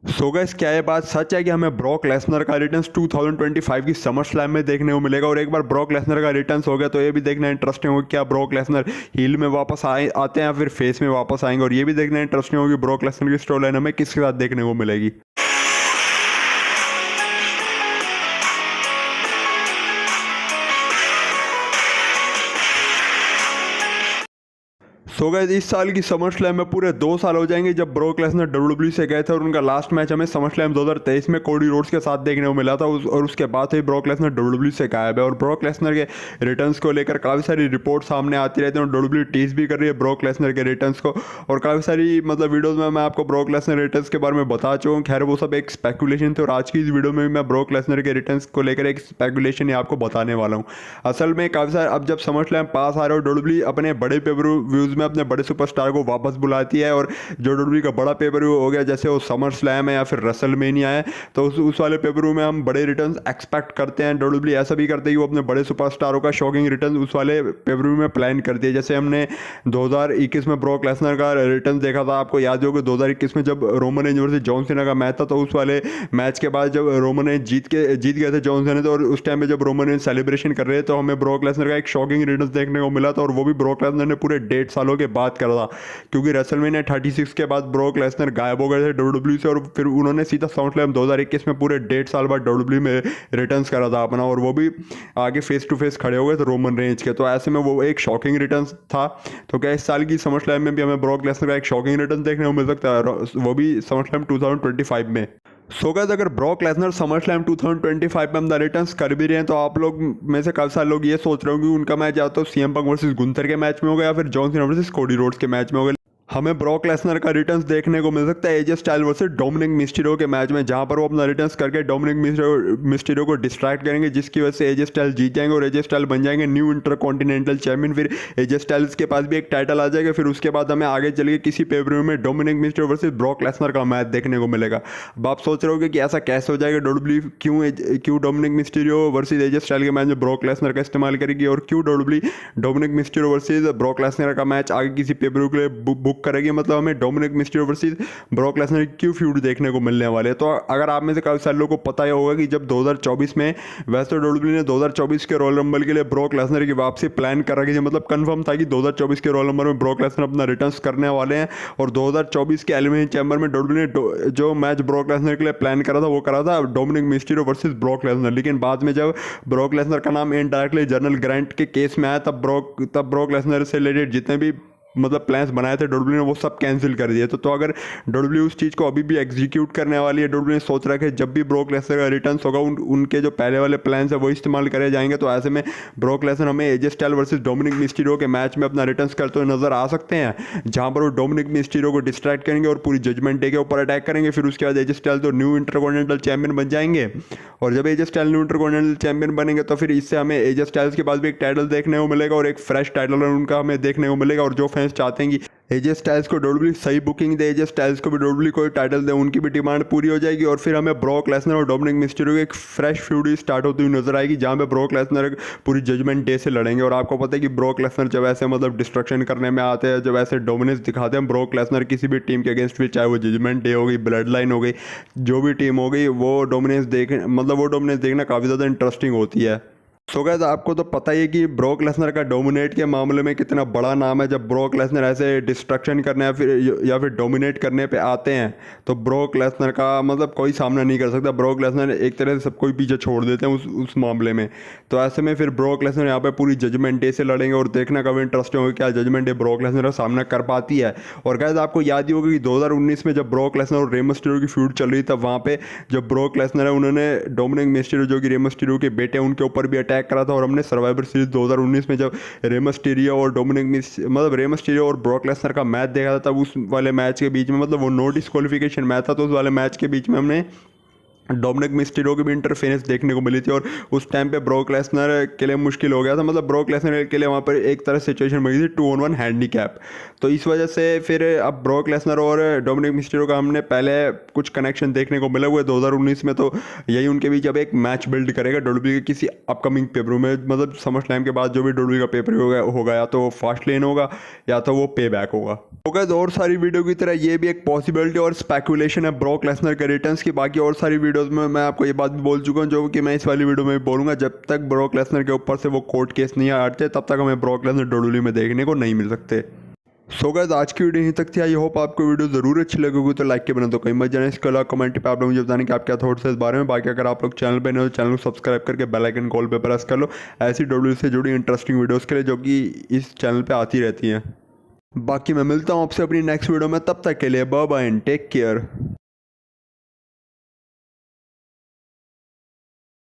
So guys, क्या ये बात सच है कि हमें ब्रॉक लेसनर का रिटर्न्स 2025 की समर स्लैम में देखने को मिलेगा? और एक बार ब्रॉक लेसनर का रिटर्न्स हो गया तो ये भी देखना इंटरेस्टिंग होगा क्या ब्रॉक लेसनर हील में वापस आते हैं या फिर फेस में वापस आएंगे। और ये भी देखना इंटरेस्टिंग होगी ब्रॉक लेसनर की स्टोरी लाइन हमें किसके साथ देखने को मिलेगी। सो गाइस, इस साल की समर स्लैम में पूरे 2 साल हो जाएंगे जब ब्रॉक लेसनर डब्ल्यूडब्ल्यूई से गए थे और उनका लास्ट मैच हमें समर स्लैम 2023 में कोडी रोड्स के साथ देखने को मिला था। और उसके बाद से ब्रॉक लेसनर डब्ल्यूडब्ल्यूई से गायब है। और ब्रॉक लेसनर के रिटर्न्स को लेकर काफ़ी सारी रिपोर्ट सामने आती रहती है और डब्ल्यूडब्ल्यूई टीज भी कर रही है ब्रॉक लेसनर के रिटर्न्स को। और काफ़ी सारी वीडियोज़ में मैं आपको ब्रॉक लेसनर रिटर्न्स के बारे में बता चुका हूँ। खैर, वो सब एक स्पेकुलेशन थे और आज की इस वीडियो में भी मैं ब्रॉक लेसनर के रिटर्न्स को लेकर एक स्पेकुलेशन ही आपको बताने वाला हूँ। असल में काफ़ी सारे अब जब समर स्लैम पास आ रहे हो, डब्ल्यूडब्ल्यूई अपने बड़े पेपर व्यूज़ में अपने बड़े सुपरस्टार को वापस बुलाती है। और जो डब्ल्यूडब्ल्यूई का बड़ा पेपर व्यू हो गया, जैसे वो समर स्लैम है या फिर रेसलमेनिया है, तो उस वाले पेपर व्यू में हम बड़े रिटर्न्स एक्सपेक्ट करते हैं। डब्ल्यूडब्ल्यूई ऐसा भी करते हैं कि वो अपने बड़े सुपरस्टारों का शॉकिंग रिटर्न उस वाले पेपर व्यू में प्लान करती है। जैसे हमने 2021 में ब्रॉक लेसनर का रिटर्न देखा था, आपको याद होगा 2021 में जब Roman Reigns versus John Cena का मैच था, तो उस वाले मैच के बाद जब रोमन रेंज जीत गए थे जॉन सीना, तो और उस टाइम में जब रोमन रेंज सेलिब्रेशन कर रहे थे तो हमें ब्रॉक लेसनर का एक शॉकिंग रिटर्न देखने को मिला था। और वो भी ब्रॉक लेसनर ने पूरे 1.5 सालों के बाद करा था, क्योंकि रेसलमेनिया 36 के बाद ब्रॉक लेसनर गायब हो गए थे डब्ल्यूडब्ल्यूई से। और फिर उन्होंने सीधा समरस्लैम 2021 में पूरे 1.5 साल बाद डब्ल्यूडब्ल्यूई में रिटर्न्स करा था अपना, और वो भी आगे फेस टू फेस खड़े हो गए थे रोमन रेंज के। तो ऐसे में वो एक शॉकिंग रिटर्न था। तो क्या इस साल की समरस्लैम में भी हमें ब्रॉक लेसनर का एक शॉकिंग रिटर्न देखने को मिल सकता है, वो भी समरस्लैम 2025 में? सो गाइस, अगर ब्रॉक लेसनर समर स्लैम 2025 में अपना रिटर्न्स कर भी रहे हैं तो आप लोग में से काफ़ी सारे लोग ये सोच रहे हो कि उनका मैच या तो सीएम पंक वर्सेस गुंथर के मैच में होगा या फिर John Cena versus Cody Rhodes के मैच में होगा। हमें ब्रॉक लेसनर का रिटर्न्स देखने को मिल सकता है एजे स्टाइल वर्सेस डोमिनिक मिस्टीरियो के मैच में, जहां पर वो अपना रिटर्न्स करके डोमिनिक मिस्टीरियो को डिस्ट्रैक्ट करेंगे, जिसकी वजह से एजे स्टाइल जीत जाएंगे और एजे स्टाइल बन जाएंगे न्यू इंटरकॉन्टिनेंटल चैंपियन। फिर एजे स्टाइल्स के पास भी एक टाइटल आ जाएगा। फिर उसके बाद हमें आगे चल के किसी पेपर में Dominik Mysterio versus Brock Lesnar का मैच देखने को मिलेगा। अब आप सोच रहे हो कि ऐसा कैसे हो जाएगा, डब्ल्यूडब्ल्यूई क्यों डोमिनिक मिस्टीरियो वर्सेस एजे स्टाइल के मैच में ब्रॉक लेसनर का इस्तेमाल करेगी, और क्यों WWE Dominik Mysterio versus Brock Lesnar का मैच आगे किसी पेपर के लिए बुक करेगी। मतलब हमें Dominik Mysterio versus Brock Lesnar की क्यों फ्यूड देखने को मिलने वाले हैं। तो अगर आप में से काफी सारे लोगों को पता ही होगा कि जब 2024 में वैसे तो डब्ल्यूडब्ल्यूई ने 2024 के रॉयल रंबल के लिए ब्रॉक लेसनर की वापसी प्लान कर रखी थी, मतलब कंफर्म था कि 2024 के रॉयल रंबल में ब्रॉक लेसनर अपना रिटर्न्स करने वाले हैं। और 2024 के एलिमिनेशन चैम्बर में डब्ल्यूडब्ल्यूई ने जो मैच ब्रॉक लेसनर के लिए प्लान करा था वो करा था Dominik Mysterio versus Brock Lesnar. लेकिन बाद में जब ब्रॉक लेसनर का नाम इनडायरेक्टली जनरल ग्रांट के केस में आया, तब ब्रॉक लेसनर से रिलेटेड जितने भी प्लान्स बनाए थे डब्ल्यूडब्ल्यूई ने वो सब कैंसिल कर दिए। तो अगर डब्ल्यूडब्ल्यूई उस चीज़ को अभी भी एग्जीक्यूट करने वाली है, डब्ल्यूडब्ल्यूई ने सोच रहा है कि जब भी ब्रॉक लेसनर का रिटर्न्स होगा उनके जो पहले वाले प्लान्स है वो इस्तेमाल करे जाएंगे। तो ऐसे में ब्रॉक लेसनर हमें एजे स्टाइल वर्सेस डोमिनिक मिस्टीरियो के मैच में अपना रिटर्न्स करते हुए नजर आ सकते हैं, जहां पर वो डोमिनिक मिस्टीरियो को डिस्ट्रैक्ट करेंगे और पूरी जजमेंट डे के ऊपर अटैक करेंगे। फिर उसके बाद एजे स्टाइल तो न्यू इंटरकॉन्टिनेंटल चैंपियन बन जाएंगे। और जब एजे स्टाइल न्यू इंटरकॉन्टिनेंटल चैंपियन बनेंगे तो फिर इससे हमें एजे स्टाइल्स के बाद भी एक टाइटल देखने को मिलेगा और एक फ्रेश टाइटल उनका हमें देखने को मिलेगा। और जो फैंस चाहते हैं कि एजे स्टाइल्स को डब्ल्यूडब्ल्यूई सही बुकिंग दे, एजे स्टाइल्स को भी डब्ल्यूडब्ल्यूई कोई टाइटल दे, उनकी भी डिमांड पूरी हो जाएगी। और फिर हमें ब्रॉक लेसनर और डोमिनिक मिस्टीरियो की एक फ्रेश फ्यूड स्टार्ट होती हुई नजर आएगी, जहां पे ब्रॉक लेसनर पूरी जजमेंट डे से लड़ेंगे। और आपको पता है कि ब्रॉक लेसनर जब ऐसे डिस्ट्रक्शन करने में आते हैं, जब ऐसे डोमिनेंस दिखाते हैं ब्रॉक लेसनर किसी भी टीम के अगेंस्ट भी, चाहे वो जजमेंट डे हो गई, ब्लड लाइन हो गई, जो भी टीम हो गई, वो डोमिनेंस देखना काफ़ी ज़्यादा इंटरेस्टिंग होती है। सो गाइस, आपको तो पता ही है कि ब्रॉक लेसनर का डोमिनेट के मामले में कितना बड़ा नाम है। जब ब्रॉक लेसनर ऐसे डिस्ट्रक्शन करने या फिर डोमिनेट करने पे आते हैं तो ब्रॉक लेसनर का कोई सामना नहीं कर सकता। ब्रॉक लेसनर एक तरह से सबको ही पीछे छोड़ देते हैं उस मामले में। तो ऐसे में फिर ब्रॉक लेसनर यहाँ पे पूरी जजमेंट डे से लड़ेंगे और देखना कभी इंटरेस्टिंग होगा क्या जजमेंट डे ब्रॉक लेसनर का सामना कर पाती है। और गाइस, आपको याद ही होगा कि 2019 में जब ब्रॉक लेसनर और रे मिस्टीरियो की फ्यूड चल रही थी, वहाँ पे जब ब्रॉक लेसनर है उन्होंने डोमिनिक मिस्टीरियो जो कि रे मिस्टीरियो के बेटे उनके ऊपर भी अटैक करा था। और हमने सर्वाइवर सीरीज 2019 में जब रे मिस्टीरियो और ब्रॉक लेसनर का मैच देखा था, तब उस वाले मैच के बीच में वो नो डिस्क्वालिफिकेशन मैच था, तो उस वाले मैच के बीच में हमने डोमिनिक मिस्टीरियो की भी इंटरफेरेंस देखने को मिली थी और उस टाइम पे ब्रॉक लेसनर के लिए मुश्किल हो गया था, मतलब ब्रॉक लेसनर के लिए वहाँ पर एक तरह सिचुएशन बनी थी 2-on-1 हैंडीकैप। तो इस वजह से फिर अब ब्रॉक लेसनर और डोमिनिक मिस्टीरियो का हमने पहले कुछ कनेक्शन देखने को मिला हुआ है 2019 में। तो यही उनके बीच अब एक मैच बिल्ड करेगा डब्ल्यूडब्ल्यूई के किसी अपकमिंग पेपरों में, मतलब समरस्लैम के बाद जो भी डब्ल्यूडब्ल्यूई का पेपर होगा या तो फास्ट लेन होगा या तो वो पे बैक होगा। तो गाइस और सारी वीडियो की तरह ये भी एक पॉसिबिलिटी और स्पेकुलेशन है ब्रॉक लेसनर के रिटर्न्स की। बाकी और सारी वीडियोस में मैं आपको ये बात भी बोल चुका हूँ जो कि मैं इस वाली वीडियो में भी बोलूँगा, जब तक ब्रॉक लेसनर के ऊपर से वो कोर्ट केस नहीं हटते तब तक हमें ब्रॉक लेसनर डब्ल्यूडब्ल्यूई में देखने को नहीं मिल सकते। सो गाइस आज की वीडियो यहीं तक थी। आई होप आपको वीडियो जरूर अच्छी लगेगी, तो लाइक के बिना तो कहीं मत जाना। इसके अलावा कमेंट पे आप लोग मुझे बताने कि आप क्या थॉट्स है इस बारे में। बाकी अगर आप लोग चैनल पे नए हो तो चैनल को सब्सक्राइब करके बेल आइकन कॉल पे प्रेस कर लो ऐसी डब्ल्यूडब्ल्यूई से जुड़ी इंटरेस्टिंग वीडियोस के लिए जो कि इस चैनल पे आती रहती हैं। बाकी मैं मिलता हूँ आपसे अपनी नेक्स्ट वीडियो में, तब तक के लिए bye bye and take care.